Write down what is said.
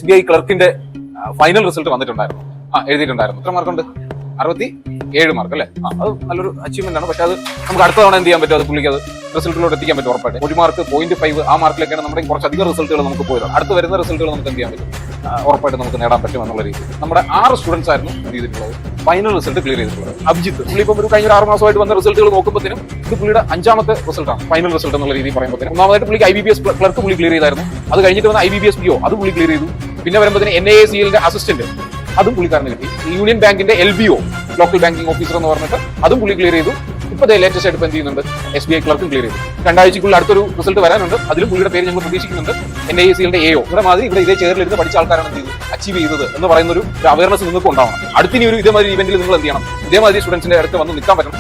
SBI ക്ലർക്കിന്റെ final result വന്നിട്ടുണ്ടായിരുന്നു. എഴുതിയിട്ടുണ്ടായിരുന്നു. എത്ര മാർക്കുണ്ട്? 67 മാർക്ക് അല്ലേ? അത് നല്ലൊരു അച്ചീവ്മെന്റ് ആണ്. പക്ഷെ അത് നമുക്ക് അടുത്ത തവണ എന്ത് ചെയ്യാൻ പറ്റും? അത് പുള്ളിക്ക് അത് റിസൾട്ടിലോട്ട് എത്തിക്കാൻ പറ്റും ഉറപ്പായിട്ട്. 1 മാർക്ക് 0.5 ആ മാർക്കിലേക്കാണ് നമ്മുടെ കുറച്ചധികം റിസൾട്ടുകൾ നമുക്ക് പോയത്. അടുത്ത് വരുന്ന റിസൾട്ടുകൾ നമുക്ക് എന്ത് ചെയ്യാൻ പറ്റും? ഉറപ്പായിട്ട് നമുക്ക് നേടാൻ പറ്റും എന്നുള്ള രീതി. നമ്മുടെ 6 സ്റ്റുഡൻസ് ആയിരുന്നു എന്ത് ചെയ്തിട്ടുള്ളത്? ഫൈനൽ റിസൾട്ട് ക്ലിയർ ചെയ്തിട്ടുള്ളത്. അഭിജിത്ത് പുള്ളി ഇപ്പം ഒരു കഴിഞ്ഞ 6 മാസമായിട്ട് വന്ന റിസൾട്ടുകൾ നോക്കുമ്പോഴത്തേനും ഇത് പുള്ളിയുടെ 5ാമത്തെ റിസൾട്ടാണ്, ഫൈനൽ റിസൾട്ട് എന്നുള്ള രീതി പറയുമ്പോഴത്തേനും. ഒന്നാമതായിട്ട് പുള്ളിക്ക് IBPS ക്ലർക്ക് പുള്ളി ക്ലിയർ ചെയ്തായിരുന്നു. അത് കഴിഞ്ഞിട്ട് വന്ന IBPS PO അത് പുള്ളി ക്ലിയർ ചെയ്തു. പിന്നെ വരുമ്പോഴത്തേന് NIACLന്റെ അസിസ്റ്റന്റ് അതും പുള്ളിക്കാരന് കിട്ടി. യൂണിയൻ ബാങ്കിന്റെ LBO ലോക്കൽ ബാങ്കിങ് ഓഫീസർ എന്ന് പറഞ്ഞിട്ട് അതും പുള്ളി ക്ലിയർ ചെയ്തു. ഇപ്പൊ ലേറ്റസ്റ്റ് ആയിട്ട് എന്ത് ചെയ്യുന്നുണ്ട്? SBI ക്ലർക്കും ക്ലിയർ ചെയ്തു. 2 ആഴ്ചക്കുള്ളിൽ അടുത്തൊരു റിസൾട്ട് വരാനുണ്ട്. അതിലും പുള്ളിയുടെ പേര് ഞങ്ങൾ പ്രതീക്ഷിക്കുന്നുണ്ട്. NIACLന്റെ AO ഇവിടെ മാതിരി ഇവിടെ ഇതേ ചേറിലിരുന്ന് പഠിച്ച ആൾക്കാരാണ് എന്ത് ചെയ്തു അച്ചീവ് ചെയ്തത് എന്ന് പറയുന്ന ഒരു അവയർനെസ് നിങ്ങൾക്ക് ഉണ്ടാവണം. അടുത്തിനി ഒരു ഇതേമാതിരി ഇവന്റിൽ നിങ്ങൾ എന്ത് ചെയ്യണം? ഇതേമാതിരി സ്റ്റുഡൻസിന്റെ അടുത്ത് വന്ന് നിൽക്കാൻ പറ്റണം.